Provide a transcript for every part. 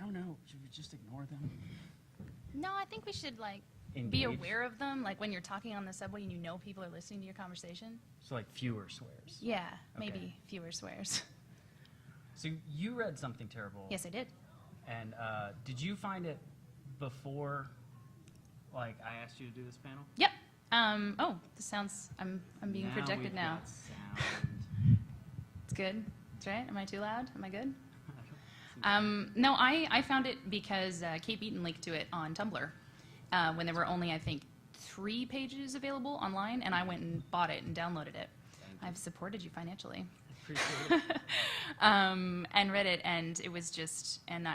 don't know. Should we just ignore them? No, I think we should like Engage. be aware of them. Like when you're talking on the subway and you know people are listening to your conversation. So like fewer swears. Yeah, Okay. maybe fewer swears. So you read Something Terrible. Yes, I did. And did you find it before, like, I asked you to do this panel? Yep. Oh, this sounds. I'm being projected now. Got sound. It's good. That's right. Am I too loud? Am I good? I don't No, I found it because Kate Beaton linked to it on Tumblr when there were only, I think, 3 pages available online, and I went and bought it and downloaded it. Thank you. I've supported you financially. Appreciate it. And read it, and it was just, and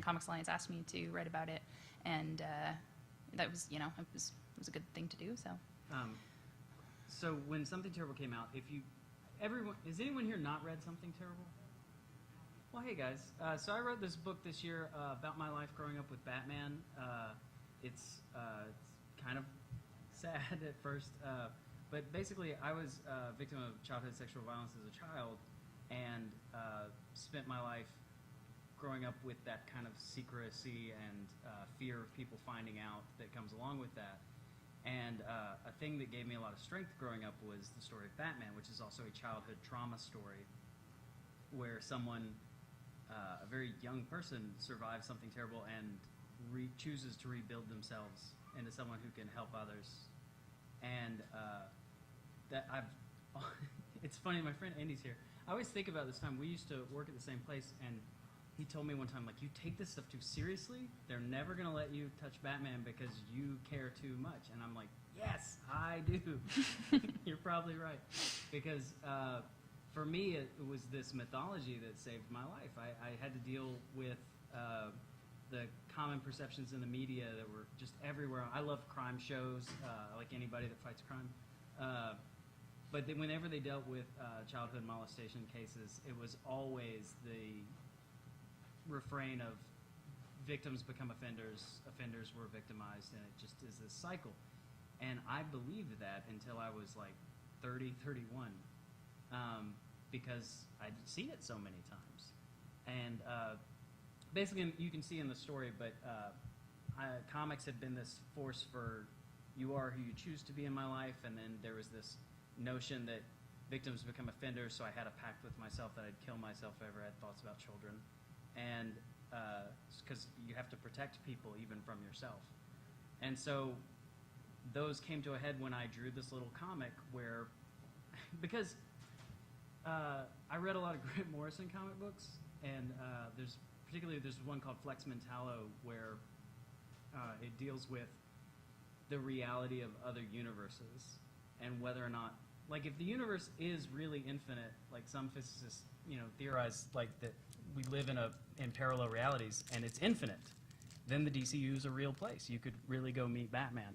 Comics Alliance asked me to write about it, and that was, it was a good thing to do. So when Something Terrible came out, has anyone here not read Something Terrible? Well, hey guys. So I wrote this book this year about my life growing up with Batman. It's kind of sad at first, but basically I was a victim of childhood sexual violence as a child, and spent my life growing up with that kind of secrecy and fear of people finding out that comes along with that. And a thing that gave me a lot of strength growing up was the story of Batman, which is also a childhood trauma story where someone, a very young person, survives something terrible and chooses to rebuild themselves into someone who can help others. And it's funny, my friend Andy's here. I always think about this time. We used to work at the same place, and he told me one time, like, you take this stuff too seriously. They're never going to let you touch Batman because you care too much. And I'm like, yes, I do. You're probably right. Because for me, it was this mythology that saved my life. I had to deal with the common perceptions in the media that were just everywhere. I love crime shows, like anybody that fights crime. But whenever they dealt with childhood molestation cases, it was always the refrain of victims become offenders, offenders were victimized, and it just is this cycle. And I believed that until I was like 30, 31, because I'd seen it so many times. And basically, you can see in the story, but comics had been this force for you are who you choose to be in my life, and then there was this notion that victims become offenders, so I had a pact with myself that I'd kill myself if I ever had thoughts about children. And because you have to protect people even from yourself. And so those came to a head when I drew this little comic where, because I read a lot of Grant Morrison comic books, and there's one called Flex Mentallo where it deals with the reality of other universes and whether or not, like, if the universe is really infinite, like some physicists, theorize, like, that we live in parallel realities and it's infinite, then the DCU is a real place. You could really go meet Batman.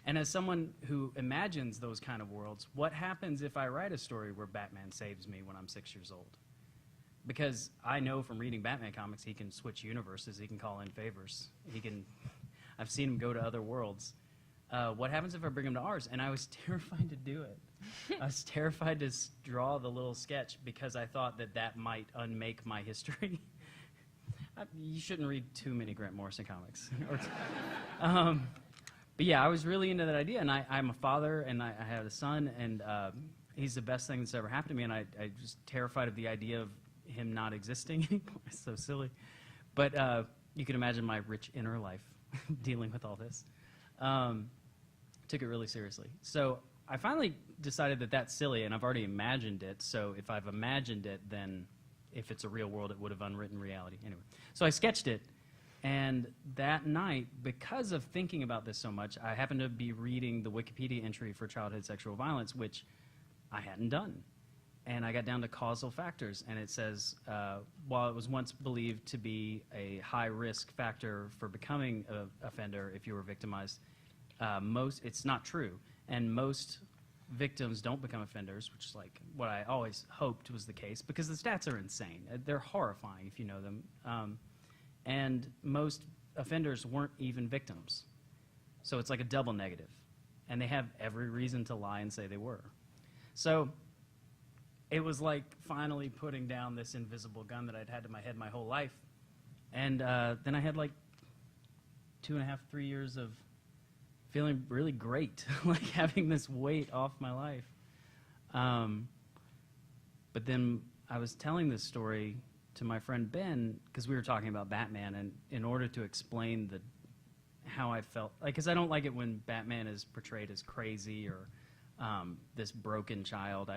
And as someone who imagines those kind of worlds, what happens if I write a story where Batman saves me when I'm 6 years old? Because I know from reading Batman comics, he can switch universes, he can call in favors, I've seen him go to other worlds. What happens if I bring him to ours? And I was terrified to do it. I was terrified to draw the little sketch because I thought that might unmake my history. You shouldn't read too many Grant Morrison comics. But yeah, I was really into that idea, and I'm a father, and I have a son, and he's the best thing that's ever happened to me, and I just terrified of the idea of him not existing anymore. It's so silly. But you can imagine my rich inner life dealing with all this. Took it really seriously. So I finally decided that that's silly, and I've already imagined it, so if I've imagined it, then if it's a real world, it would have unwritten reality. Anyway, so I sketched it, and that night, because of thinking about this so much, I happened to be reading the Wikipedia entry for childhood sexual violence, which I hadn't done. And I got down to causal factors, and it says, while it was once believed to be a high-risk factor for becoming an offender if you were victimized, it's not true. And most victims don't become offenders, which is like what I always hoped was the case, because the stats are insane. They're horrifying if you know them. And most offenders weren't even victims. So it's like a double negative. And they have every reason to lie and say they were. So it was like finally putting down this invisible gun that I'd had to my head my whole life And then I had like 2.5, 3 years of feeling really great, like having this weight off my life. But then I was telling this story to my friend Ben because we were talking about Batman, and in order to explain how I felt, like, because I don't like it when Batman is portrayed as crazy or this broken child.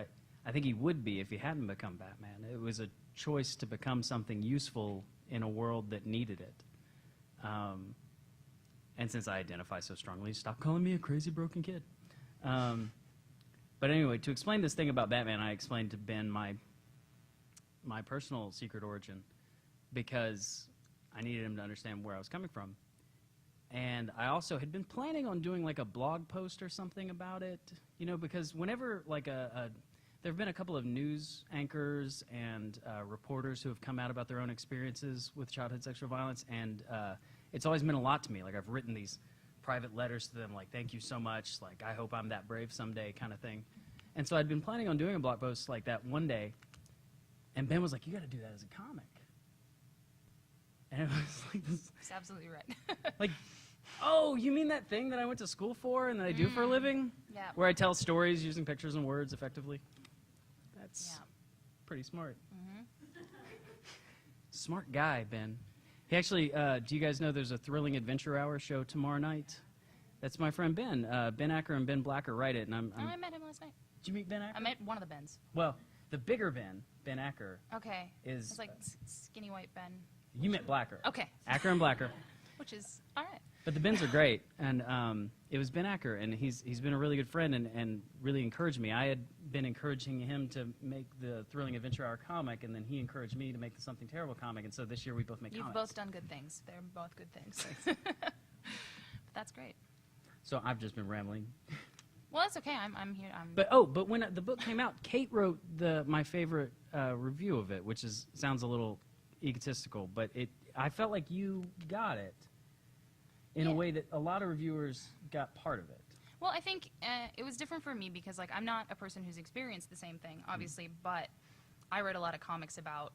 I think he would be if he hadn't become Batman. It was a choice to become something useful in a world that needed it. And since I identify so strongly, stop calling me a crazy broken kid. But anyway, to explain this thing about Batman, I explained to Ben my personal secret origin because I needed him to understand where I was coming from. And I also had been planning on doing like a blog post or something about it, you know, because whenever like there have been a couple of news anchors and reporters who have come out about their own experiences with childhood sexual violence, and it's always meant a lot to me. Like, I've written these private letters to them, like, thank you so much, like, I hope I'm that brave someday kind of thing. And so I'd been planning on doing a blog post like that one day, and Ben was like, you got to do that as a comic. And it was like this. He's absolutely right. Like, oh, you mean that thing that I went to school for and that I do for a living? Yeah. Where I tell stories using pictures and words effectively? That's pretty smart. Smart guy, Ben. He actually, do you guys know there's a Thrilling Adventure Hour show tomorrow night? That's my friend Ben. Ben Acker and Ben Blacker write it, and I met him last night. Did you meet Ben Acker? I met one of the Bens. Well, the bigger Ben Acker, Okay. is... It's like skinny white Ben. You met Blacker. Okay. Acker and Blacker. Which is all right. But the Bens are great, and it was Ben Acker, and he's been a really good friend and really encouraged me. I had been encouraging him to make the Thrilling Adventure Hour comic, and then he encouraged me to make the Something Terrible comic, and so this year we both make You've comics. both done good things. They're both good things. But that's great. So I've just been rambling. Well, that's okay. I'm here. But when the book came out, Kate wrote my favorite review of it, which sounds a little egotistical, but I felt like you got it in a way that a lot of reviewers got part of it. Well, I think it was different for me because, like, I'm not a person who's experienced the same thing, obviously, but I read a lot of comics about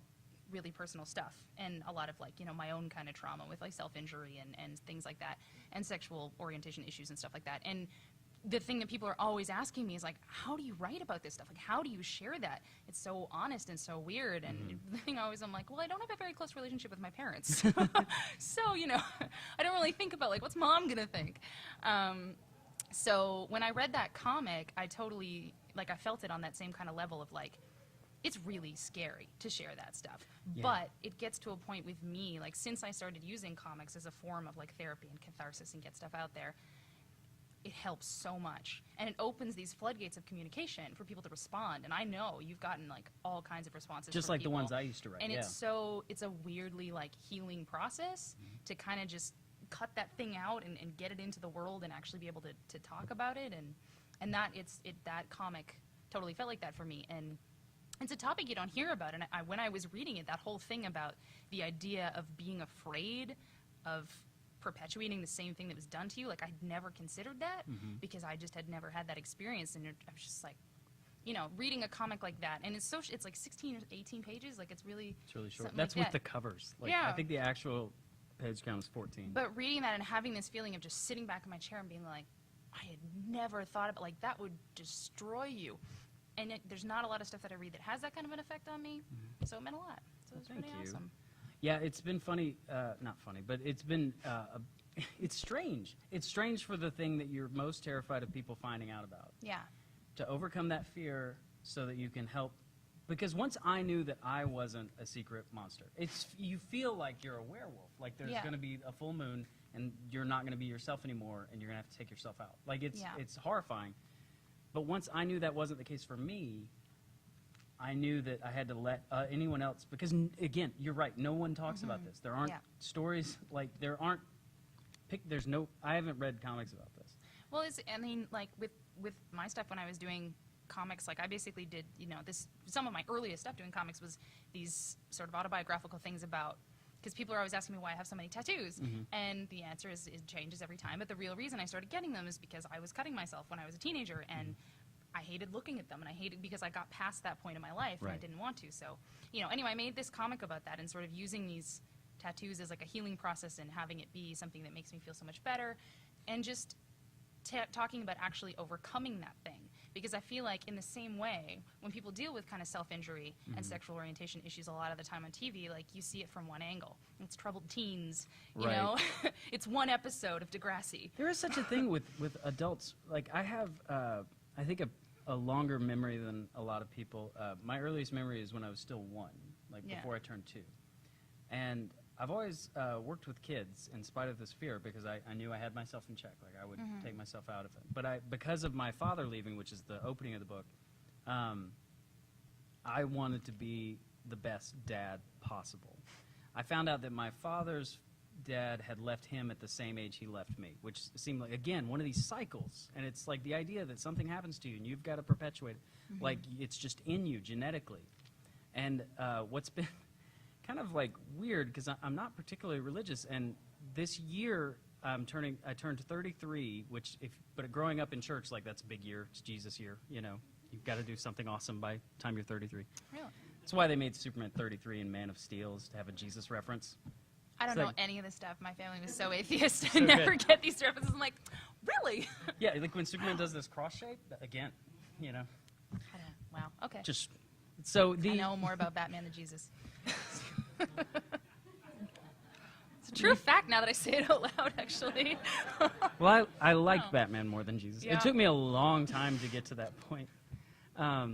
really personal stuff and a lot of, like, you know, my own kind of trauma with, like, self-injury and things like that, and sexual orientation issues and stuff like that. And the thing that people are always asking me is, like, how do you write about this stuff? Like, how do you share that? It's so honest and so weird. And the thing always, I'm like, well, I don't have a very close relationship with my parents. So, you know, I don't really think about, like, what's mom going to think? So when I read that comic, I totally, like, I felt it on that same kind of level of, like, it's really scary to share that stuff. Yeah. But it gets to a point with me, like, since I started using comics as a form of, like, therapy and catharsis and get stuff out there, it helps so much. And it opens these floodgates of communication for people to respond. And I know you've gotten, like, all kinds of responses just from like people. The ones I used to write, and yeah. it's a weirdly, like, healing process to kind of just cut that thing out and get it into the world and actually be able to talk about it. And that comic totally felt like that for me. And it's a topic you don't hear about. And when I was reading it, that whole thing about the idea of being afraid of perpetuating the same thing that was done to you, like, I'd never considered that because I just had never had that experience. And I was just like, you know, reading a comic like that, and it's like 16 or 18 pages, like, it's really short. That's like with the covers. Like, yeah. I think the actual page count is 14. But reading that and having this feeling of just sitting back in my chair and being like, I had never thought about, like, that would destroy you. And there's not a lot of stuff that I read that has that kind of an effect on me, so it meant a lot. So it's pretty awesome. Yeah, it's been funny, not funny, but it's been, it's strange. It's strange for the thing that you're most terrified of people finding out about. Yeah. To overcome that fear so that you can help. Because once I knew that I wasn't a secret monster, you feel like you're a werewolf. Like, there's going to be a full moon, and you're not going to be yourself anymore, and you're going to have to take yourself out. Like, it's horrifying. But once I knew that wasn't the case for me, I knew that I had to let anyone else, because, again, you're right, no one talks about this. There aren't stories, like, I haven't read comics about this. Well, I mean, like, with my stuff when I was doing comics, like, I basically did, you know, some of my earliest stuff doing comics was these sort of autobiographical things about, because people are always asking me why I have so many tattoos, and the answer is it changes every time, but the real reason I started getting them is because I was cutting myself when I was a teenager, and I hated looking at them, and I hated because I got past that point in my life, and I didn't want to. So, you know, anyway, I made this comic about that and sort of using these tattoos as like a healing process and having it be something that makes me feel so much better, and just talking about actually overcoming that thing. Because I feel like in the same way, when people deal with kind of self-injury and sexual orientation issues a lot of the time on TV, like you see it from one angle. It's troubled teens, you know? It's one episode of Degrassi. There is such a thing with adults. Like I have, I think a longer memory than a lot of people. My earliest memory is when I was still 1, like before I turned 2. And I've always worked with kids in spite of this fear because I knew I had myself in check. Like I would take myself out of it. But because of my father leaving, which is the opening of the book, I wanted to be the best dad possible. I found out that my father's dad had left him at the same age he left me, which seemed like, again, one of these cycles. And it's like the idea that something happens to you and you've got to perpetuate it. Like it's just in you genetically. And what's been kind of like weird, because I'm not particularly religious, and this year I turned 33, but growing up in church, like that's a big year. It's Jesus year, you know. You've got to do something awesome by the time you're 33. Really? That's why they made Superman 33 and Man of Steel, is to have a Jesus reference. I don't It's know like, any of this stuff. My family was so atheist. So I never good. get these references. I'm like, really? Yeah, like when Superman does this cross shape, again, you know. Wow. Okay. Just so I know more about Batman than Jesus. It's a true fact now that I say it out loud, actually. Well, I like Batman more than Jesus. Yeah. It took me a long time to get to that point. I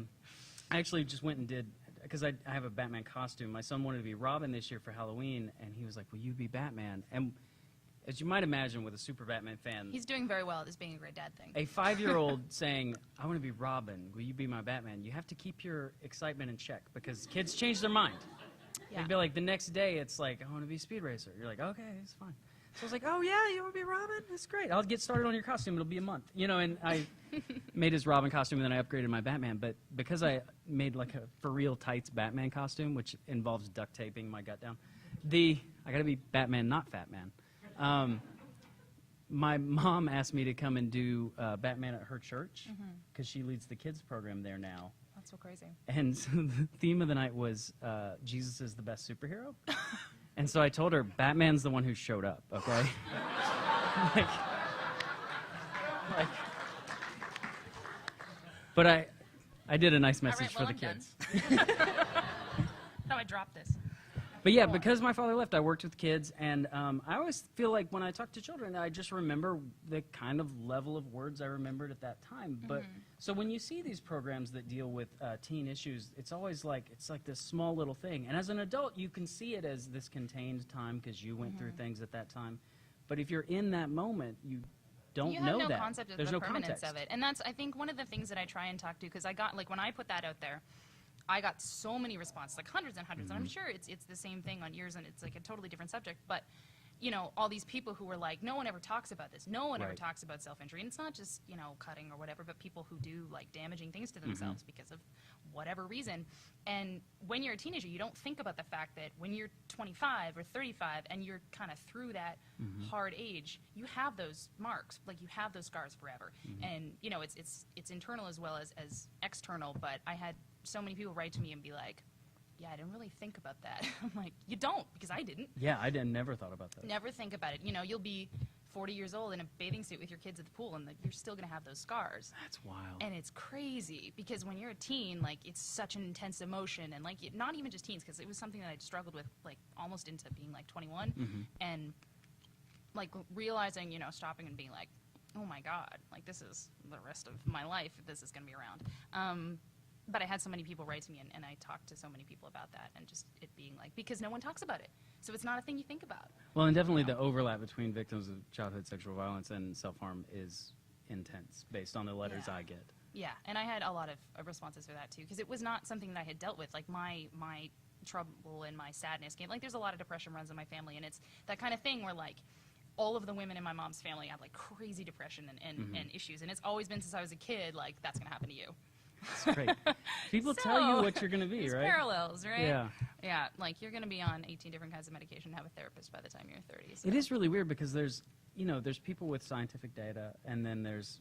actually just went and did, because I have a Batman costume. My son wanted to be Robin this year for Halloween, and he was like, will you be Batman? And as you might imagine with a super Batman fan, He's doing very well at this being a great dad thing. a 5-year-old saying, I want to be Robin, will you be my Batman? You have to keep your excitement in check, because kids change their mind. Yeah. They'd be like, the next day, it's like, I want to be Speed Racer. You're like, okay, it's fine. So I was like, oh, yeah, you want to be Robin? That's great. I'll get started on your costume. It'll be a month. You know, and I made his Robin costume, and then I upgraded my Batman. But because I made like a for-real tights Batman costume, which involves duct taping my gut down, I got to be Batman, not Fat Man. My mom asked me to come and do Batman at her church, because she leads the kids program there now. That's so crazy. And so the theme of the night was Jesus is the best superhero. And so I told her, Batman's the one who showed up, okay? like, but I did a nice message All for right, the well, kids. How do I drop this? But yeah, because my father left, I worked with kids, and I always feel like when I talk to children, I just remember the kind of level of words I remembered at that time. But so when you see these programs that deal with teen issues, it's always like this small little thing. And as an adult, you can see it as this contained time because you went through things at that time. But if you're in that moment, you don't You know have no that. concept of There's the no permanence context. of it. And that's, I think, one of the things that I try and talk to, because I got, like, when I put that out there, I got so many responses, like hundreds and hundreds. And I'm sure it's the same thing on yours, and it's like a totally different subject. But, you know, all these people who were like, no one ever talks about this. No one ever Right. talks about self-injury. And it's not just, you know, cutting or whatever, but people who do, like, damaging things to themselves because of whatever reason. And when you're a teenager, you don't think about the fact that when you're 25 or 35 and you're kind of through that hard age, you have those marks. Like, you have those scars forever. And, you know, it's internal as well as external. But I had so many people write to me and be like, yeah, I didn't really think about that. I'm like, you don't, because I didn't. Yeah, never thought about that. Never think about it. You know, you'll be 40 years old in a bathing suit with your kids at the pool, and you're still going to have those scars. That's wild. And it's crazy, because when you're a teen, like, it's such an intense emotion. And, like, not even just teens, because it was something that I struggled with, like, almost into being, like, 21. And, like, realizing, you know, stopping and being like, oh, my God, like, this is the rest of my life if this is going to be around. But I had so many people write to me, and I talked to so many people about that, and just it being like, because no one talks about it. So it's not a thing you think about. Well, and definitely the overlap between victims of childhood sexual violence and self-harm is intense based on the letters I get. Yeah, and I had a lot of responses for that, too, because it was not something that I had dealt with. Like, my trouble and my sadness came, like, there's a lot of depression runs in my family, and it's that kind of thing where, like, all of the women in my mom's family have, like, crazy depression and issues, and it's always been since I was a kid, like, that's going to happen to you. It's great. People tell you what you're going to be, there's right? Parallels, right? Yeah. Yeah, like, you're going to be on 18 different kinds of medication and have a therapist by the time you're 30. So. It is really weird because there's people with scientific data, and then there's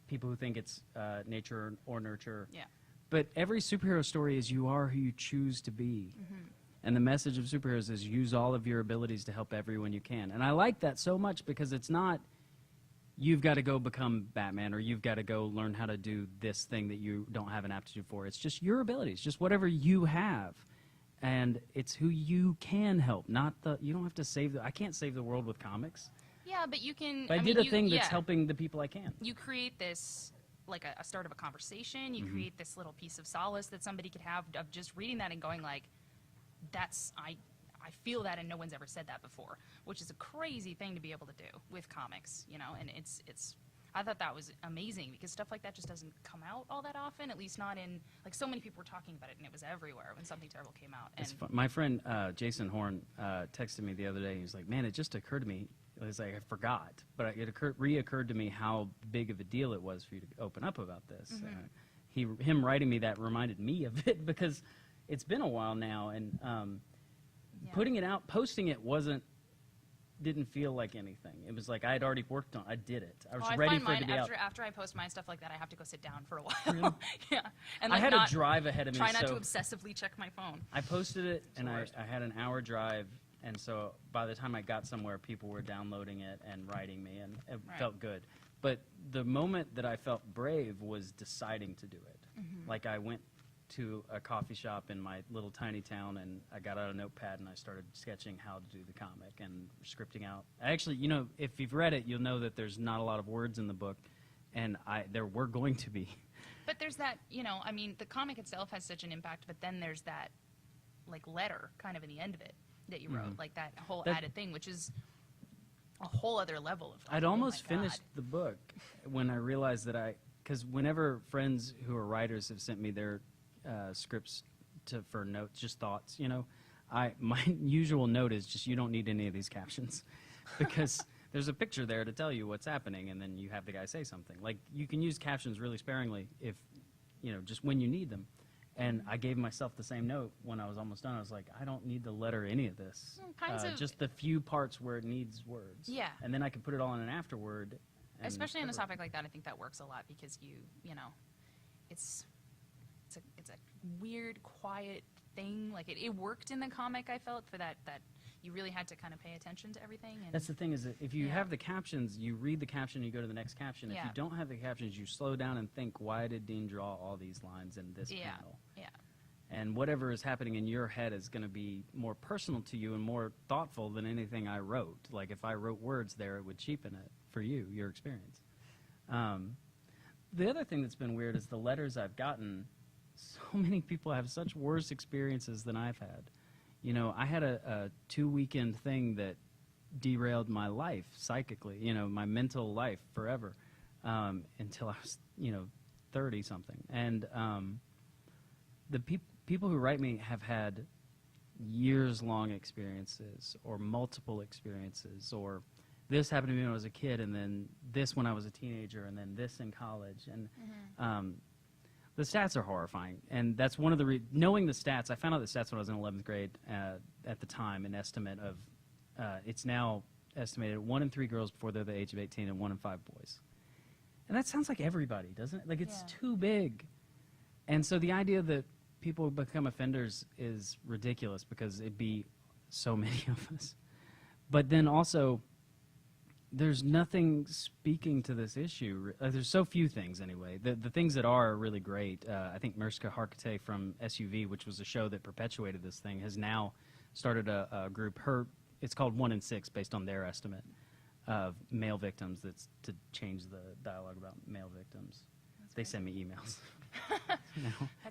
people who think it's nature or nurture. Yeah. But every superhero story is you are who you choose to be. And the message of superheroes is use all of your abilities to help everyone you can. And I like that so much because it's not you've got to go become Batman or you've got to go learn how to do this thing that you don't have an aptitude for. It's just your abilities, just whatever you have. And it's who you can help, not the, you don't have to save the, I can't save the world with comics. Yeah, but you can. But I mean, did a thing that's helping the people I can. You create this, like a start of a conversation. You create this little piece of solace that somebody could have of just reading that and going like, that's, I feel that and no one's ever said that before, which is a crazy thing to be able to do with comics, you know, and it's I thought that was amazing because stuff like that just doesn't come out all that often, at least not in, like so many people were talking about it and it was everywhere when something terrible came out. And My friend Jason Horn texted me the other day. He was like, man, it just occurred to me. It was like, I forgot, but it reoccurred to me how big of a deal it was for you to open up about this. Him writing me that reminded me of it because it's been a while now, and putting it out, posting it didn't feel like anything. It was like I had already worked on. I did it. I was ready for it to be out. After I post my stuff like that, I have to go sit down for a while. Really? Yeah, and I like had a drive ahead of me. Try not so to obsessively check my phone. I posted it, and I had an hour drive, and so by the time I got somewhere, people were downloading it and writing me, and it felt good. But the moment that I felt brave was deciding to do it. Like I went to a coffee shop in my little tiny town, and I got out a notepad and I started sketching how to do the comic and scripting out. Actually, you know, if you've read it, you'll know that there's not a lot of words in the book, and there were going to be. But there's that, you know, I mean, the comic itself has such an impact, but then there's that, like, letter kind of in the end of it that you wrote, like that whole added thing, which is a whole other level of. Like, I'd almost finished the book when I realized that because whenever friends who are writers have sent me their scripts for notes, just thoughts, you know, my usual note is just you don't need any of these captions because there's a picture there to tell you what's happening, and then you have the guy say something. Like, you can use captions really sparingly if, you know, just when you need them. And I gave myself the same note when I was almost done. I was like, I don't need to letter any of this. Just the few parts where it needs words. Yeah. And then I can put it all in an afterword. Especially on a topic like that, I think that works a lot because you know, it's a weird, quiet thing. Like it worked in the comic. I felt for that you really had to kind of pay attention to everything. And that's the thing, is that if you have the captions, you read the caption, you go to the next caption. If you don't have the captions, you slow down and think, why did Dean draw all these lines in this panel? Yeah. And whatever is happening in your head is going to be more personal to you and more thoughtful than anything I wrote. Like, if I wrote words there, it would cheapen it for you, your experience. The other thing that's been weird is the letters I've gotten. So many people have such worse experiences than I've had. You know, I had a 2-weekend thing that derailed my life psychically, you know, my mental life forever, until I was, 30-something. And the people who write me have had years-long experiences or multiple experiences, or this happened to me when I was a kid, and then this when I was a teenager, and then this in college. And the stats are horrifying, and that's one of the knowing the stats. I found out the stats when I was in 11th grade at the time. An estimate of it's now estimated 1 in 3 girls before they're the age of 18 and 1 in 5 boys. And that sounds like everybody, doesn't it? Like, it's too big. And so the idea that people become offenders is ridiculous because it'd be so many of us. But then also, there's nothing speaking to this issue. There's so few things, anyway. The things that are really great, I think Mariska Hargitay from SUV, which was a show that perpetuated this thing, has now started a group. It's called 1 in 6, based on their estimate of male victims. That's to change the dialogue about male victims. They send me emails.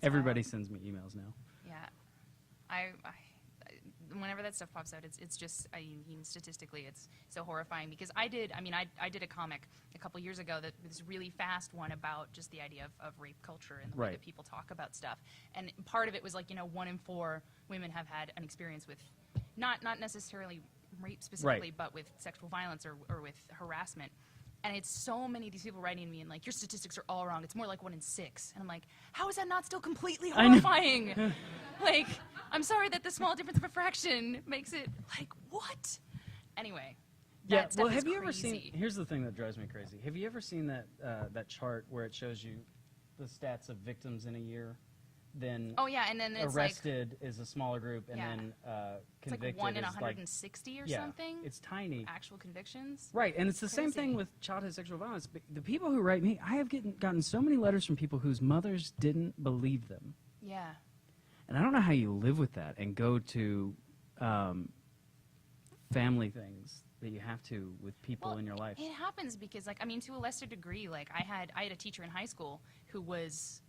Everybody sends me emails now. Yeah, I whenever that stuff pops out, it's just, I mean, statistically, it's so horrifying because I did a comic a couple years ago that was really fast one about just the idea of rape culture and the way that people talk about stuff. And part of it was like, 1 in 4 women have had an experience with not necessarily rape specifically, but with sexual violence or with harassment. And it's so many of these people writing to me and like, your statistics are all wrong. It's more like 1 in 6. And I'm like, how is that not still completely horrifying? Like, I'm sorry that the small difference of a fraction makes it like, what? Anyway. Well, have you ever seen, here's the thing that drives me crazy. Have you ever seen that chart where it shows you the stats of victims in a year? then Oh yeah, and then it's arrested is a smaller group, and Yeah. then it's like convicted 1 in is 160 or yeah, something. it's tiny. Actual convictions. Right, and it's the same thing Crazy. with childhood sexual violence. The people who write me, I have gotten so many letters from people whose mothers didn't believe them. Yeah. And I don't know how you live with that and go to family things that you have to with people in your life. It happens because, like, I mean, to a lesser degree, like, I had a teacher in high school who was,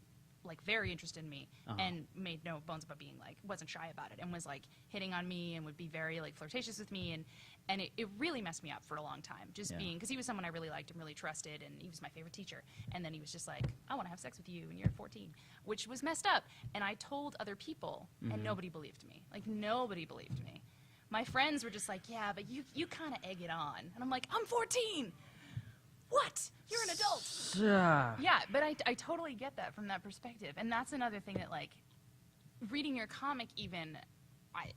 like, very interested in me and made no bones about being, like, wasn't shy about it and was, like, hitting on me and would be very, like, flirtatious with me. And it really messed me up for a long time, just being, because he was someone I really liked and really trusted, and he was my favorite teacher. And then he was just like, I want to have sex with you, and you're 14, which was messed up. And I told other people, and nobody believed me. Like, nobody believed me. My friends were just like, yeah, but you kind of egg it on. And I'm like, I'm 14. What? You're an adult. Yeah, but I totally get that from that perspective. And that's another thing that, like, reading your comic even,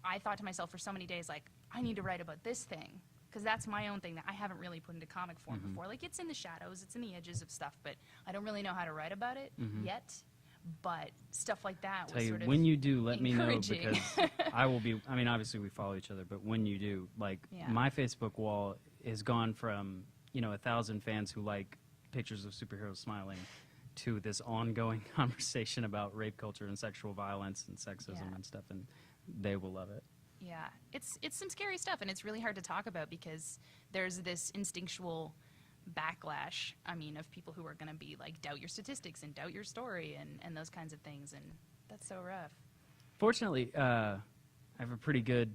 I thought to myself for so many days, like, I need to write about this thing. Because that's my own thing that I haven't really put into comic form before. Like, it's in the shadows, it's in the edges of stuff, but I don't really know how to write about it yet. But stuff like that was sort of when you do, let me know, encouraging. because I will be, I mean, obviously we follow each other, but when you do, like, my Facebook wall has gone from, 1,000 fans who like pictures of superheroes smiling to this ongoing conversation about rape culture and sexual violence and sexism and stuff, and they will love it. Yeah, it's some scary stuff, and it's really hard to talk about because there's this instinctual backlash, I mean, of people who are going to be like, doubt your statistics and doubt your story and those kinds of things, and that's so rough. Fortunately, I have a pretty good...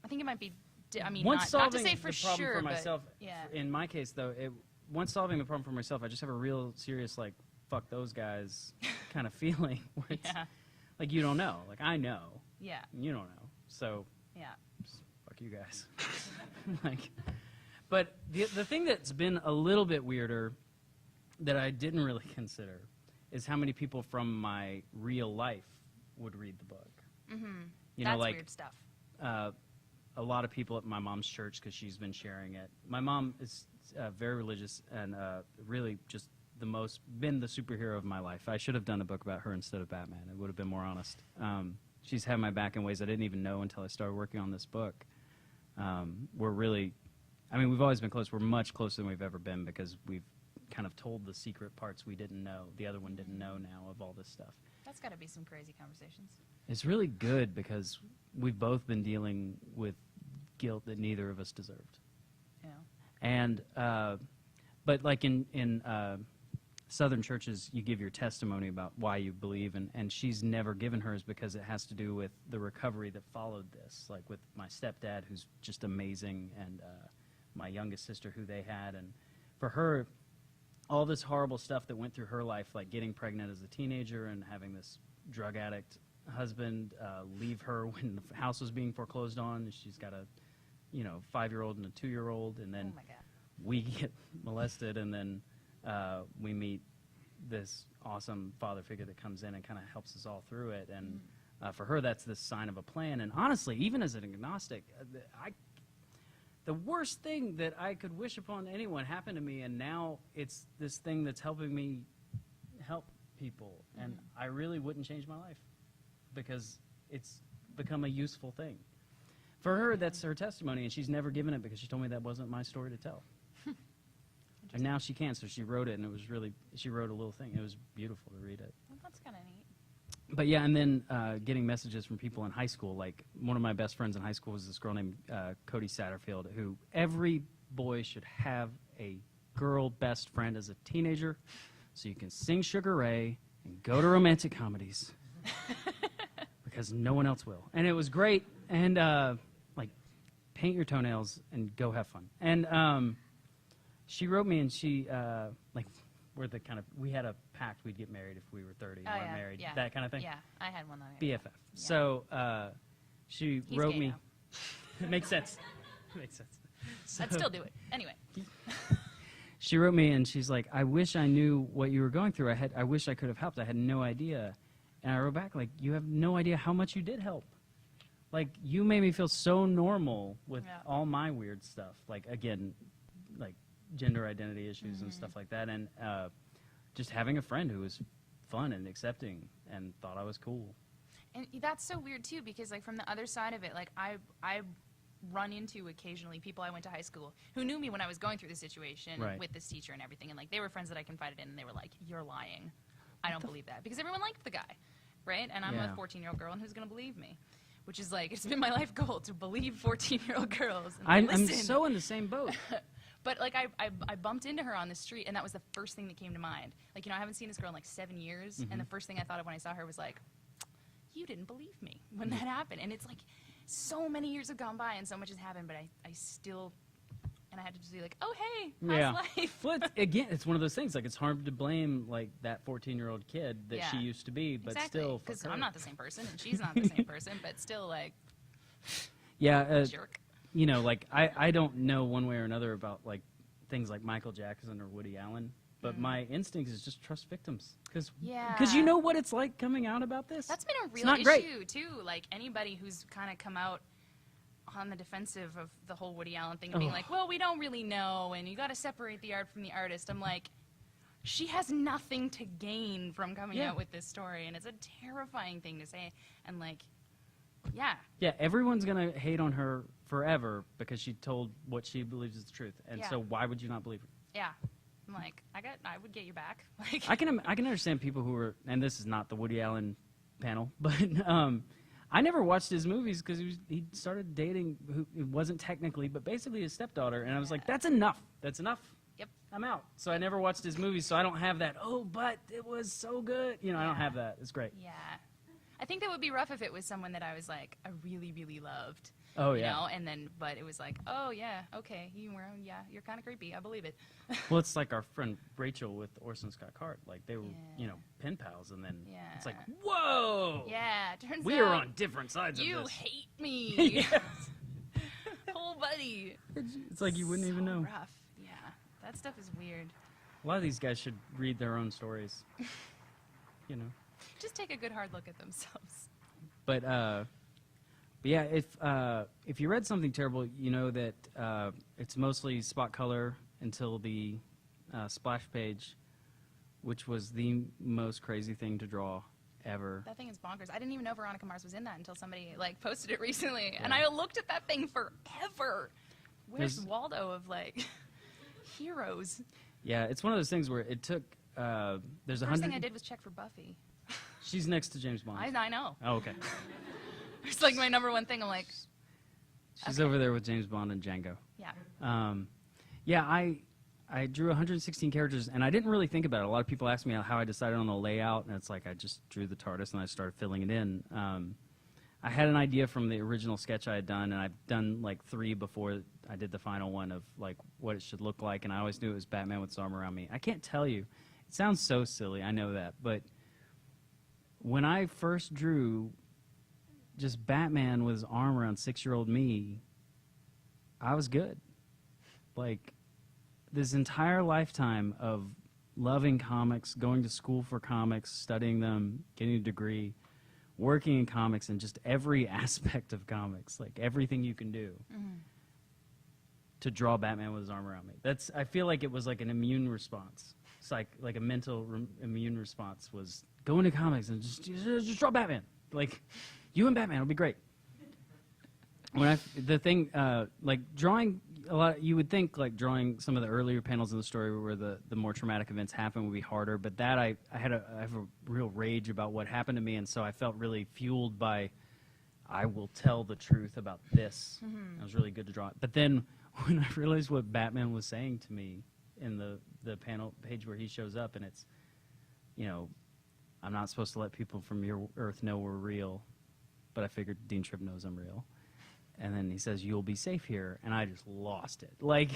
I think it might be, I mean, once not to solving say for the problem sure, for myself, but yeah. in my case, though, once solving the problem for myself, I just have a real serious, like, fuck those guys kind of feeling. Where it's, like, you don't know. Like, I know. Yeah. You don't know. So, yeah. Fuck you guys. Like... But the thing that's been a little bit weirder that I didn't really consider is how many people from my real life would read the book. You know, That's like, weird stuff. A lot of people at my mom's church, because she's been sharing it. My mom is very religious and really just been the superhero of my life. I should have done a book about her instead of Batman. It would have been more honest. She's had my back in ways I didn't even know until I started working on this book. We're really... I mean, we've always been close. We're much closer than we've ever been because we've kind of told the secret parts we didn't know. The other one didn't know now of all this stuff. That's got to be some crazy conversations. It's really good because we've both been dealing with guilt that neither of us deserved. Yeah. And, but like in Southern churches, you give your testimony about why you believe, and she's never given hers because it has to do with the recovery that followed this, like with my stepdad, who's just amazing, and my youngest sister who they had, and for her, all this horrible stuff that went through her life, like getting pregnant as a teenager and having this drug addict husband leave her when the house was being foreclosed on. She's got a 5-year-old and a 2-year-old, and then we get molested, and then we meet this awesome father figure that comes in and kind of helps us all through it. And for her, that's the sign of a plan. And honestly, even as an agnostic, the worst thing that I could wish upon anyone happened to me, and now it's this thing that's helping me help people. And I really wouldn't change my life because it's become a useful thing. For her, that's her testimony, and she's never given it because she told me that wasn't my story to tell. And now she can, so she wrote it, and it was really, she wrote a little thing. It was beautiful to read it. Well, that's kind of neat. But yeah, and then getting messages from people in high school. Like, one of my best friends in high school was this girl named Cody Satterfield, who every boy should have a girl best friend as a teenager, so you can sing Sugar Ray and go to romantic comedies, because no one else will. And it was great, and like, paint your toenails and go have fun. And she wrote me, and she, like, we had a pact we'd get married if we were 30 and weren't married, that kind of thing. Yeah, I had one like BFF. that. Yeah. So she He's wrote gay me. now. It makes sense. It makes sense. So, I'd still do it. Anyway. she wrote me, and she's like, I wish I knew what you were going through. I wish I could have helped. I had no idea. And I wrote back, like, you have no idea how much you did help. Like, you made me feel so normal with all my weird stuff. Like, again, like, gender identity issues and stuff like that, and just having a friend who was fun and accepting and thought I was cool. And that's so weird too, because like from the other side of it, like I run into occasionally people I went to high school who knew me when I was going through the situation Right. with this teacher and everything, and like they were friends that I confided in, and they were like, "You're lying. I don't believe that," because everyone liked the guy, right? And I'm Yeah. a 14-year-old girl, and who's gonna believe me? Which is like, it's been my life goal to believe 14-year-old girls. And I'm listen. so in the same boat. But like I bumped into her on the street, and that was the first thing that came to mind. Like, you know, I haven't seen this girl in like 7 years, and the first thing I thought of when I saw her was like, you didn't believe me when that happened. And it's like so many years have gone by and so much has happened, but I still, and I had to just be like, oh hey, how's life? Well, again, it's one of those things. Like, it's hard to blame like that 14-year-old kid that she Yeah. used to be, but Exactly, still, because fuck her. I'm not the same person and she's not the same person, but still like jerk. You know, like I don't know one way or another about like things like Michael Jackson or Woody Allen, but my instinct is just trust victims, because you know what it's like coming out about this. That's been a It's real not great. issue too. Like anybody who's kind of come out on the defensive of the whole Woody Allen thing, being like, well, we don't really know, and you got to separate the art from the artist. I'm like, she has nothing to gain from coming out with this story, and it's a terrifying thing to say. And like, Yeah, everyone's gonna hate on her forever because she told what she believes is the truth, and so why would you not believe her? yeah. I'm like, I would get you back. Like, I can understand people who are, and this is not the Woody Allen panel, but I never watched his movies because he started dating who it wasn't technically, but basically his stepdaughter, and I was like, that's enough. That's enough. Yep. I'm out. So I never watched his movies, so I don't have that. Oh, but it was so good. You know, I don't have that. It's great. yeah. I think that would be rough if it was someone that I was like, I really, really loved. Oh, you yeah. know, and then, but it was like, oh yeah, okay, you're kind of creepy. I believe it. Well, it's like our friend Rachel with Orson Scott Card. Like they were, you know, pen pals, and then it's like, whoa. Yeah, turns We out are on different sides of you this. hate me. Yes. Oh, buddy. It's like you wouldn't even know. Rough. Yeah, that stuff is weird. A lot of these guys should read their own stories. You know. Just take a good hard look at themselves. But yeah, if you read something terrible, you know that it's mostly spot color until the splash page, which was the most crazy thing to draw ever. That thing is bonkers. I didn't even know Veronica Mars was in that until somebody like posted it recently, and I looked at that thing forever. Where's Waldo of like heroes? Yeah, it's one of those things where it took. There's The 100. first thing I did was check for Buffy. She's next to James Bond. I know. Oh, okay. It's like my number one thing. I'm like, She's over there with James Bond and Django. yeah. Yeah, I drew 116 characters, and I didn't really think about it. A lot of people ask me how I decided on the layout, and it's like I just drew the TARDIS and I started filling it in. I had an idea from the original sketch I had done, and I've done like 3 before I did the final one of like what it should look like, and I always knew it was Batman with his arm around me. I can't tell you. It sounds so silly, I know that, but when I first drew just Batman with his arm around 6-year-old me, I was good. Like, this entire lifetime of loving comics, going to school for comics, studying them, getting a degree, working in comics, and just every aspect of comics, like everything you can do to draw Batman with his arm around me. I feel like it was like an immune response. It's like a mental immune response was go into comics and just draw Batman. Like, you and Batman will be great. Like drawing a lot, you would think like drawing some of the earlier panels in the story where the more traumatic events happen would be harder, but that I have a real rage about what happened to me, and so I felt really fueled by I will tell the truth about this. It was really good to draw it. But then when I realized what Batman was saying to me in the panel page where he shows up, and it's, you know, I'm not supposed to let people from your Earth know we're real, but I figured Dean Trippe knows I'm real. And then he says, you'll be safe here, and I just lost it. Like,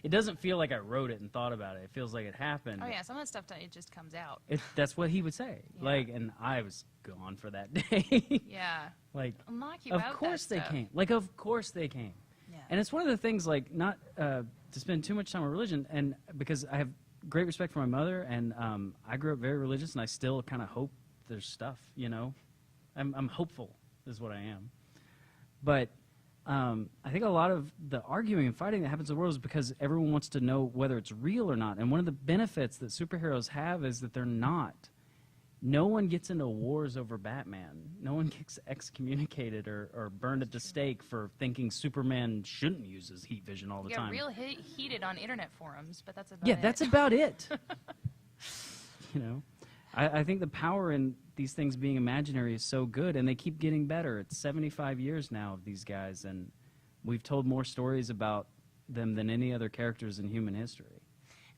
it doesn't feel like I wrote it and thought about it. It feels like it happened. Oh yeah, some of that stuff it just comes out. That's what he would say. Yeah. Like, and I was gone for that day. Yeah. Like, I'll knock you of out. course that they stuff. came. Like, of course they came. Yeah. And it's one of the things, like, not to spend too much time on religion, and because I have great respect for my mother, and I grew up very religious, and I still kind of hope there's stuff, you know? I'm hopeful is what I am. But I think a lot of the arguing and fighting that happens in the world is because everyone wants to know whether it's real or not. And one of the benefits that superheroes have is that they're not. no one gets into wars over Batman. No one gets excommunicated or burned at the stake for thinking Superman shouldn't use his heat vision all the You time. get real heated on internet forums, but that's about Yeah, it. that's about it. You know, I think the power in these things being imaginary is so good, and they keep getting better. It's 75 years now of these guys, and we've told more stories about them than any other characters in human history.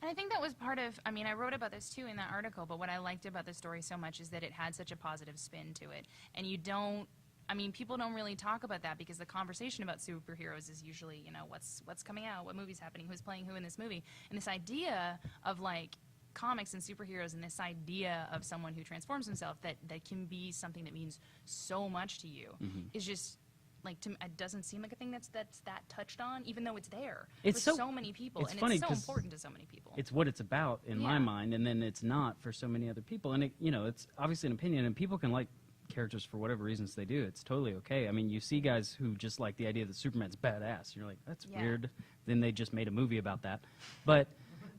And I think that was part of, I mean, I wrote about this too in that article, but what I liked about the story so much is that it had such a positive spin to it. And you don't, I mean, people don't really talk about that because the conversation about superheroes is usually, you know, what's coming out, what movie's happening, who's playing who in this movie. And this idea of, like, comics and superheroes and this idea of someone who transforms himself that can be something that means so much to you is just, like, it doesn't seem like a thing that's that touched on, even though it's there for so many people, it's and funny it's so 'cause important to so many people. It's what it's about in my mind, and then it's not for so many other people. And, it, you know, it's obviously an opinion, and people can like characters for whatever reasons they do. It's totally okay. I mean, you see guys who just like the idea that Superman's badass. You're like, that's weird. Then they just made a movie about that. But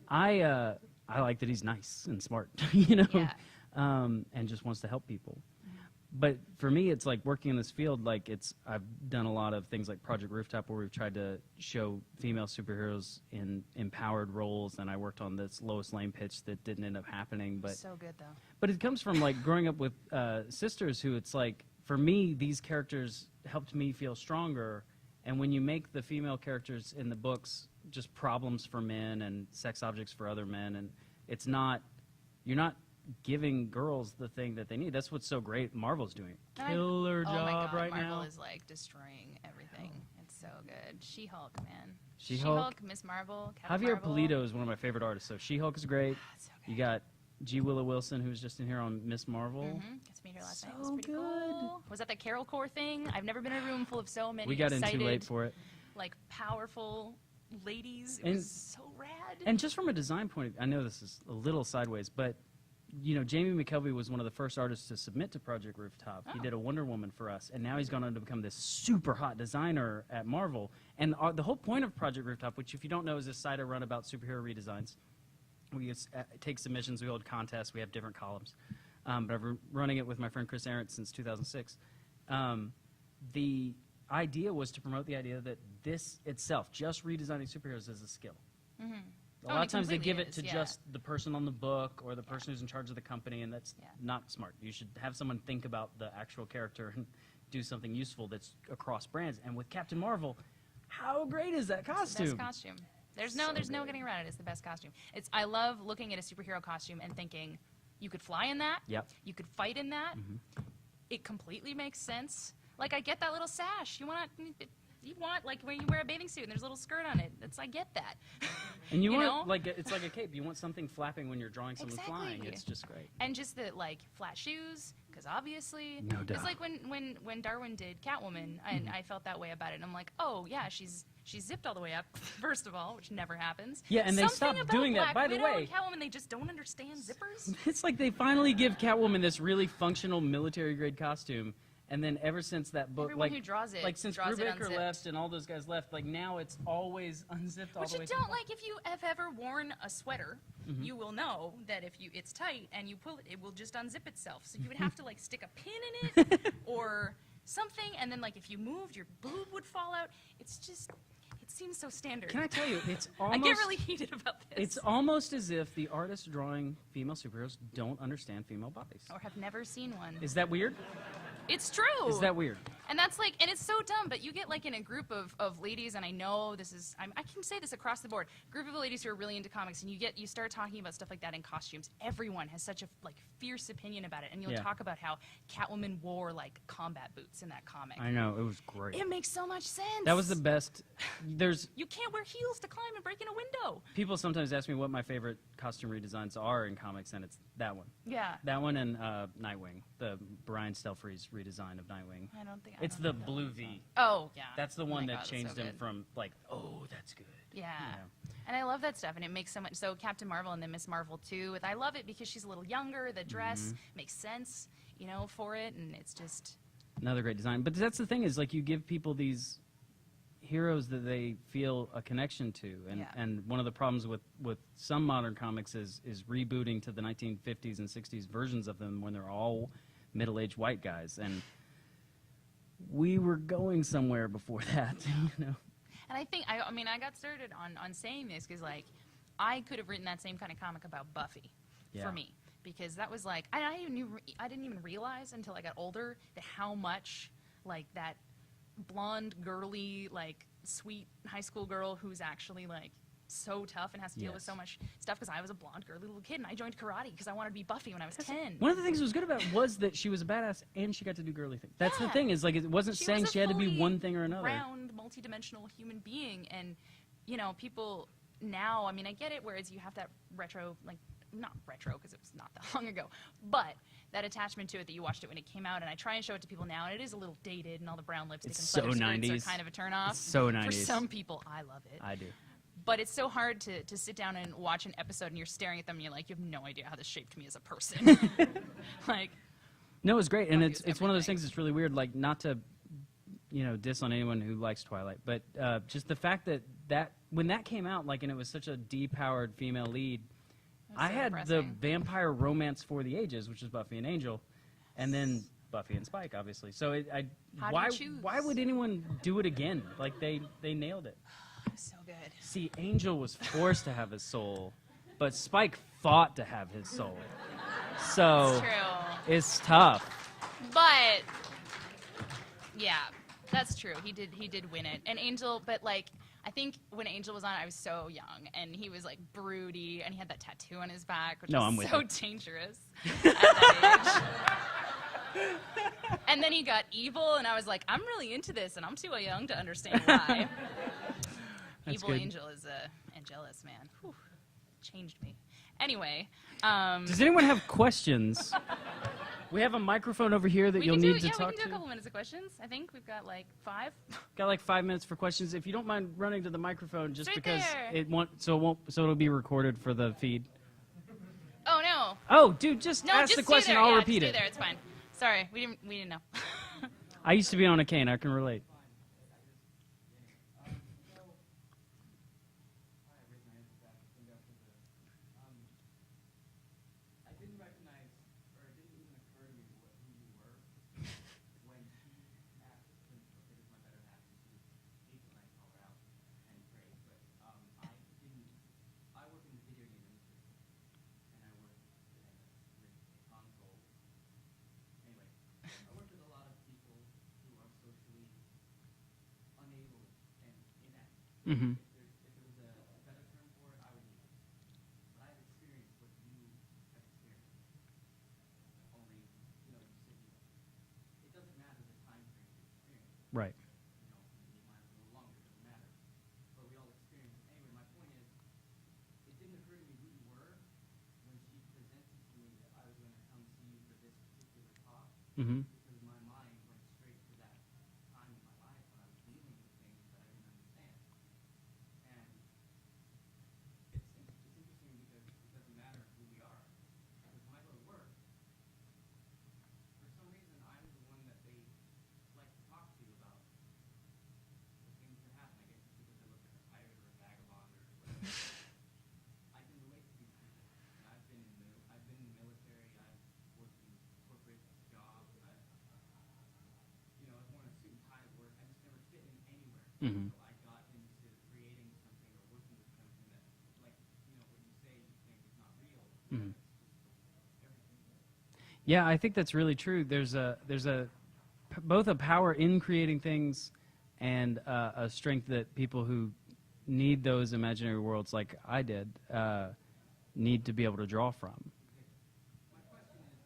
I like that he's nice and smart, you know, and just wants to help people. But for me, it's like working in this field, like I've done a lot of things like Project Rooftop where we've tried to show female superheroes in empowered roles, and I worked on this Lois Lane pitch that didn't end up happening. But so good, though. But it comes from like growing up with sisters who it's like, for me, these characters helped me feel stronger. And when you make the female characters in the books just problems for men and sex objects for other men, and it's not, you're not giving girls the thing that they need. That's what's so great Marvel's doing. Killer job my God, right Marvel now. is like destroying everything. It's so good. She-Hulk, man. She-Hulk, Miss Marvel, Captain Javier Marvel. Pulido is one of my favorite artists. So She-Hulk is great. So good. You got G. Willow Wilson, who's just in here on Miss Marvel. Got to meet her last night. It was pretty cool. Was that the Carol Core thing? I've never been in a room full of so many We got in excited, too late for it. like, powerful ladies. It was so rad. And just from a design point of view, I know this is a little sideways, but you know, Jamie McKelvey was one of the first artists to submit to Project Rooftop. He did a Wonder Woman for us, and now he's gone on to become this super hot designer at Marvel. And the whole point of Project Rooftop, which if you don't know is this site I run about superhero redesigns. We take submissions, we hold contests, we have different columns. But I've been running it with my friend Chris Arendt since 2006. The idea was to promote the idea that this itself, just redesigning superheroes, is a skill. A lot of times they give it to just the person on the book or the person who's in charge of the company, and that's not smart. You should have someone think about the actual character and do something useful that's across brands. And with Captain Marvel, how great is that costume? It's the best costume. There's no getting around it. It's the best costume. I love looking at a superhero costume and thinking, you could fly in that. Yep. You could fight in that. It completely makes sense. Like, I get that little sash. You want, like, when you wear a bathing suit and there's a little skirt on it. I get that. And you want, know? like, it's like a cape. You want something flapping when you're drawing someone flying. It's just great. And just the, like, flat shoes, because obviously. No doubt. It's like when Darwin did Catwoman, and I felt that way about it. And I'm like, oh, yeah, she's zipped all the way up, first of all, which never happens. Yeah, and they Something stopped about doing that. Black By the Widow way, and Catwoman, they just don't understand zippers. it's like they finally give Catwoman this really functional military-grade costume. And then ever since that book, Everyone who draws it like since draws it Brubaker unzipped. left and all those guys left, like now it's always unzipped all Which the way. you don't like. If you have ever worn a sweater, you will know that if it's tight and you pull it, it will just unzip itself. So you would have to like stick a pin in it or something, and then like if you moved, your boob would fall out. It's just, it seems so standard. Can I tell you, it's almost. I get really heated about this. It's almost as if the artists drawing female superheroes don't understand female bodies. Or have never seen one. Is that weird? It's true. Is that weird? And that's like, and it's so dumb, but you get like in a group of ladies, and I know this is, I can say this across the board, group of ladies who are really into comics, and you start talking about stuff like that in costumes. Everyone has such a like fierce opinion about it, and you'll talk about how Catwoman wore like combat boots in that comic. I know, it was great. It makes so much sense. That was the best. You can't wear heels to climb and break in a window. People sometimes ask me what my favorite costume redesigns are in comics, and it's that one. Yeah. That one and Nightwing, the Brian Stelfreeze redesign of Nightwing. I don't think It's the blue V. Oh, yeah. That's the Oh one my that God, changed that's so him good. from like, oh, that's good. Yeah. You know? And I love that stuff, and it makes so much. So Captain Marvel and then Miss Marvel too. I love it because she's a little younger. The dress makes sense, you know, for it, and it's just. Another great design. But that's the thing is, like, you give people these heroes that they feel a connection to. And one of the problems with some modern comics is rebooting to the 1950s and 60s versions of them when they're all middle-aged white guys. And we were going somewhere before that, you know. And I think, I mean, I got started on saying this because, like, I could have written that same kind of comic about Buffy for me. Because that was like, I didn't even realize until I got older that how much, like, that blonde, girly, like, sweet high school girl who's actually, like, so tough and has to deal with so much stuff, because I was a blonde, girly little kid, and I joined karate because I wanted to be Buffy when I was 10. One of the things that was good about it was that she was a badass and she got to do girly things. That's the thing, is, like, it wasn't saying she had to be one thing or another. Round, multi-dimensional human being, and, you know, people now, I mean, I get it, whereas you have that retro, like, not retro because it was not that long ago, but that attachment to it that you watched it when it came out, and I try and show it to people now, and it is a little dated, and all the brown lipstick and so sweater 90s. skirts are kind of a turnoff. It's so 90s. For some people, I love it. I do. But it's so hard to sit down and watch an episode, and you're staring at them, and you're like, you have no idea how this shaped me as a person. Like, no, it's great, and it's one of those things that's really weird, like, not to, you know, diss on anyone who likes Twilight, but just the fact that when that came out, like, and it was such a depowered female lead, I had the vampire romance for the ages, which is Buffy and Angel, and then Buffy and Spike, obviously. So why would anyone do it again? Like, they nailed it. It was so good. See, Angel was forced to have his soul, but Spike fought to have his soul. So it's true. It's tough. But yeah, that's true. He did win it. And Angel, but, like, I think when Angel was on, I was so young, and he was, like, broody, and he had that tattoo on his back, which was so dangerous at that age. And then he got evil, and I was like, I'm really into this, and I'm too young to understand why. Evil good. Angel is Angelus, man. Whew. Changed me. Anyway. Does anyone have questions? We have a microphone over here that you'll need to talk to. Yeah, we can do a couple minutes of questions. I think we've got like 5. Got like 5 minutes for questions. If you don't mind running to the microphone, just right because there. so it'll be recorded for the feed. Oh no. Oh, dude, just ask the question. I'll repeat it. Stay there. It's fine. Sorry, we didn't know. I used to be on a cane. I can relate. Mm-hmm. If there was a better term for it, I would use it. But I've experienced what you have experienced. Only, you know, it doesn't matter the time frame you experience. Right. You know, maybe mine's a little longer, it doesn't matter. But we all experience it. Anyway, my point is, it didn't occur to me who you were when she presented to me that I was going to come see you for this particular talk. Mm-hmm. Because my mind went straight to that time in my life when I was dealing with things that I didn't understand. And it's interesting because it doesn't matter who we are. Because when I go to work, for some reason I'm the one that they like to talk to about the things that happen. I guess it's because I look like a pirate or a vagabond or whatever. I can relate to these people. And I've been in the military, I've worked in corporate jobs, you know, I've worn a suit and tie to work. I just never fit in anywhere. Mm-hmm. So I got into creating something or working with something that, like, you know, what you say you think is not real. Mm-hmm. It's everything. Yeah, I think that's really true. There's both a power in creating things and a strength that people who need those imaginary worlds, like I did, need to be able to draw from. My question is,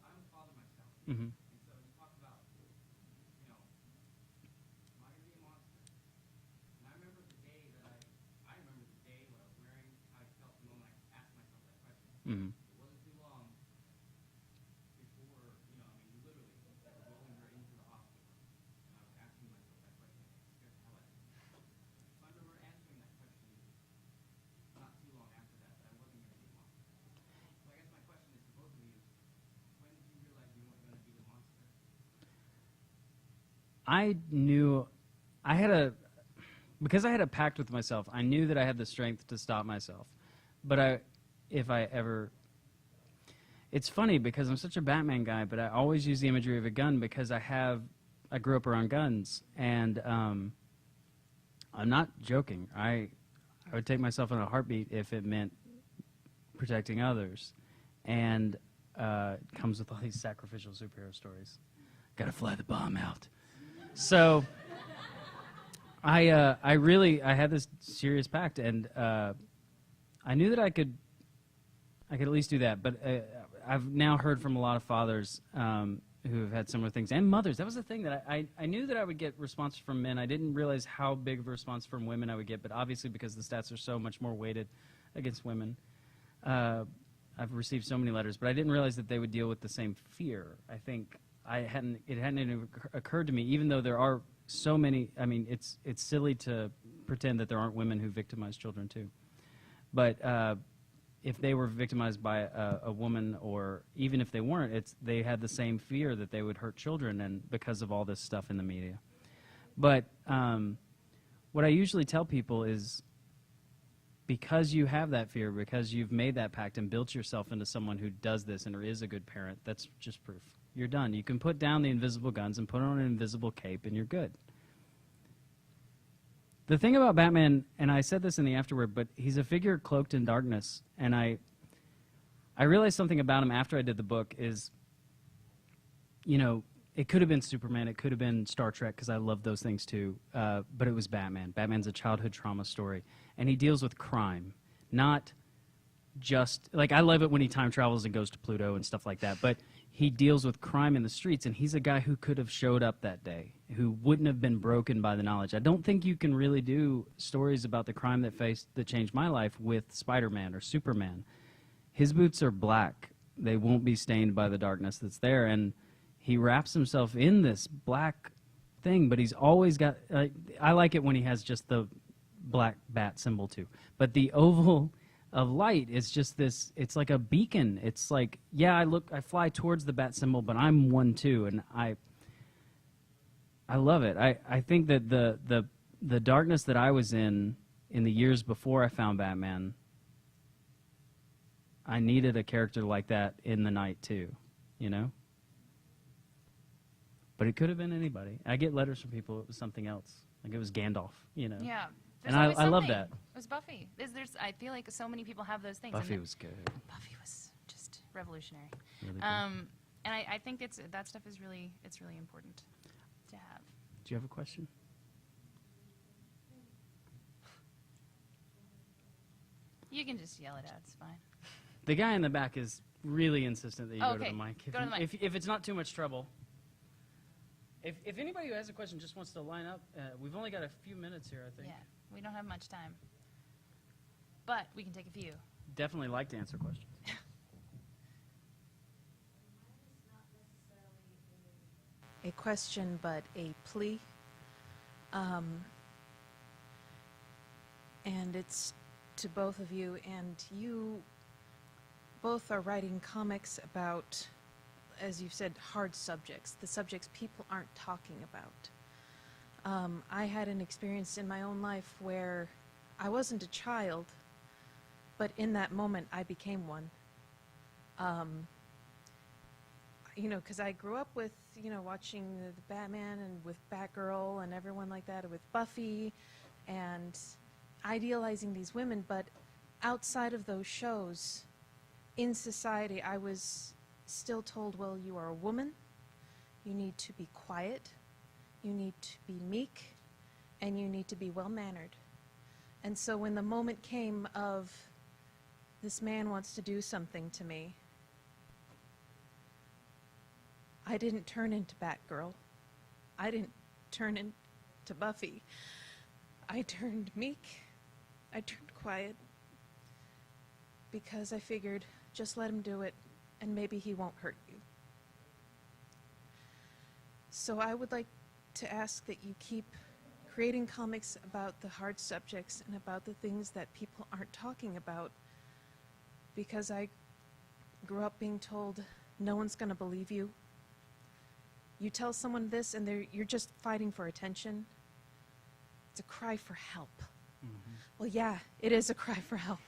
I'm a father myself. Mm-hmm. And so you talk about, you know, am I going to be a monster? And I remember the day that I remember the day, what I was wearing, how I felt the moment I asked myself that question. Mm-hmm. It wasn't too long before, you know, I mean, literally, they were rolling her into the hospital. And I was asking myself that question, and it scared the hell out of me. So I remember answering that question not too long after that I wasn't going to be a monster. So I guess my question is to both of you, when did you realize you weren't going to be the monster? I knew I had because I had a pact with myself, I knew that I had the strength to stop myself. But if I ever, it's funny because I'm such a Batman guy, but I always use the imagery of a gun because I grew up around guns, and I'm not joking. I would take myself in a heartbeat if it meant protecting others, and it comes with all these sacrificial superhero stories. Gotta fly the bomb out. So I had this serious pact, and I knew that I could at least do that. But I've now heard from a lot of fathers who have had similar things, and mothers. That was the thing that I knew that I would get response from men. I didn't realize how big of a response from women I would get, but obviously because the stats are so much more weighted against women, I've received so many letters, but I didn't realize that they would deal with the same fear. I think it hadn't even occurred to me, even though there are so many. I mean, it's silly to pretend that there aren't women who victimize children too. But if they were victimized by a woman, or even if they weren't, they had the same fear that they would hurt children, and because of all this stuff in the media. But what I usually tell people is, because you have that fear, because you've made that pact and built yourself into someone who does this and is a good parent, that's just proof. You're done. You can put down the invisible guns and put on an invisible cape, and you're good. The thing about Batman, and I said this in the afterword, but he's a figure cloaked in darkness, and I realized something about him after I did the book is, you know, it could have been Superman, it could have been Star Trek, because I love those things too, but it was Batman. Batman's a childhood trauma story, and he deals with crime, not just, like, I love it when he time travels and goes to Pluto and stuff like that, but he deals with crime in the streets, and he's a guy who could have showed up that day, who wouldn't have been broken by the knowledge. I don't think you can really do stories about the crime that changed my life with Spider-Man or Superman. His boots are black. They won't be stained by the darkness that's there, and he wraps himself in this black thing, but he's always got, I like it when he has just the black bat symbol too, but the oval of light is just this, it's like a beacon. It's like, yeah, I fly towards the bat symbol, but I'm one too, and I love it. I think that the darkness that I was in the years before I found Batman, I needed a character like that in the night too, you know? But it could have been anybody. I get letters from people, it was something else. Like it was Gandalf, you know? Yeah. And I love that. It was Buffy. I feel like so many people have those things. Buffy was good. Buffy was just revolutionary. Really good. And I think that stuff is really important to have. Do you have a question? You can just yell it out. It's fine. The guy in the back is really insistent that you go to Okay. the mic. Go to the mic. If it's not too much trouble. If anybody who has a question just wants to line up, we've only got a few minutes here, I think. Yeah, we don't have much time, but we can take a few. Definitely like to answer questions. A question, but a plea. And it's to both of you, and you both are writing comics about, as you've said, hard subjects, the subjects people aren't talking about. I had an experience in my own life where I wasn't a child, but in that moment I became one. You know, because I grew up with, you know, watching the Batman and with Batgirl and everyone like that, with Buffy, and idealizing these women, but outside of those shows, in society, I was still told, well, you are a woman, you need to be quiet, you need to be meek, and you need to be well-mannered. And so when the moment came of, this man wants to do something to me, I didn't turn into Batgirl. I didn't turn into Buffy. I turned meek. I turned quiet. Because I figured, just let him do it, and maybe he won't hurt you. So I would like to ask that you keep creating comics about the hard subjects and about the things that people aren't talking about, because I grew up being told, no one's going to believe you. You tell someone this and you're just fighting for attention. it's a cry for help. Well, yeah, it is a cry for help.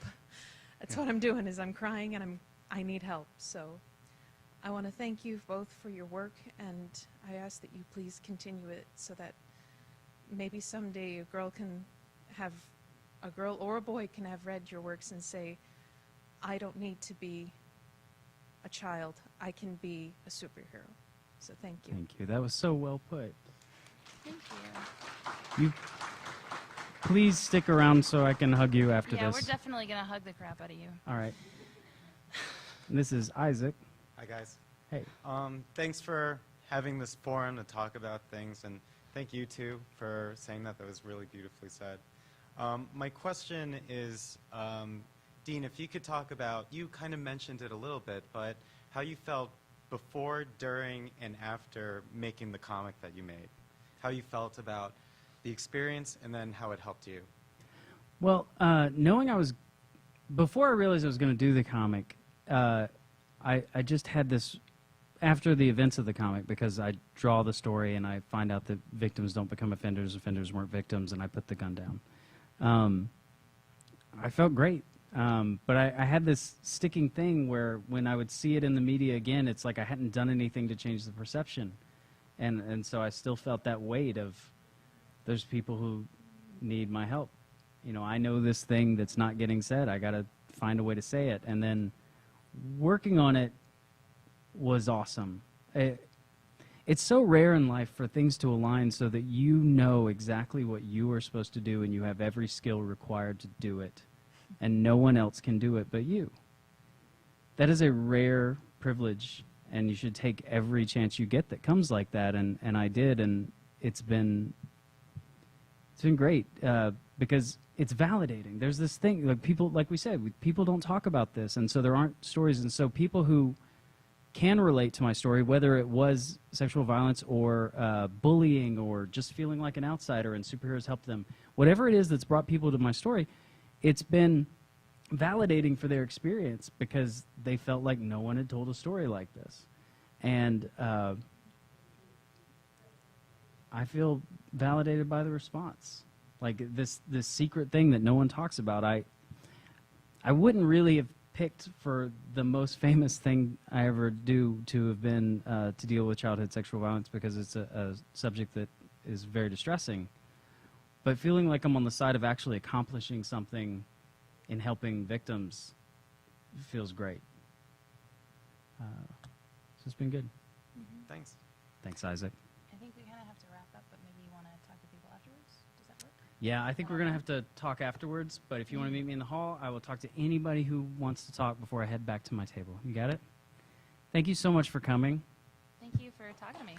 That's what I'm doing, is I'm crying and I need help. So I want to thank you both for your work, and I ask that you please continue it so that maybe someday a girl or a boy can have read your works and say, I don't need to be a child. I can be a superhero. So thank you. Thank you. That was so well put. Thank you. You please stick around so I can hug you after Yeah, this. we're definitely going to hug the crap out of you. All right. This is Isaac. Hi, guys. Hey. Thanks for having this forum to talk about things, and thank you, too, for saying that. That was really beautifully said. My question is, Dean, if you could talk about, you kind of mentioned it a little bit, but how you felt before, during, and after making the comic that you made. How you felt about the experience, and then how it helped you. Well, before I realized I was going to do the comic, I just had this, after the events of the comic, because I draw the story and I find out that victims don't become offenders, offenders weren't victims, and I put the gun down. I felt great. But I had this sticking thing where when I would see it in the media again, it's like I hadn't done anything to change the perception. And so I still felt that weight of, there's people who need my help. You know, I know this thing that's not getting said. I got to find a way to say it. And then working on it was awesome. It's so rare in life for things to align so that you know exactly what you are supposed to do and you have every skill required to do it. And no one else can do it but you. That is a rare privilege, and you should take every chance you get that comes like that. And I did, and it's been great because it's validating. There's this thing, like people, like we said, people don't talk about this, and so there aren't stories. And so people who can relate to my story, whether it was sexual violence or bullying or just feeling like an outsider and superheroes helped them, whatever it is that's brought people to my story, it's been validating for their experience because they felt like no one had told a story like this. And I feel validated by the response. Like this secret thing that no one talks about. I wouldn't really have picked for the most famous thing I ever do to have been to deal with childhood sexual violence because it's a subject that is very distressing. But feeling like I'm on the side of actually accomplishing something in helping victims feels great. So it's been good. Thanks. Thanks, Isaac. I think we kind of have to wrap up, but maybe you want to talk to people afterwards? Does that work? Yeah, I think we're going to have to talk afterwards, but if you want to meet me in the hall, I will talk to anybody who wants to talk before I head back to my table. You got it? Thank you so much for coming. Thank you for talking to me.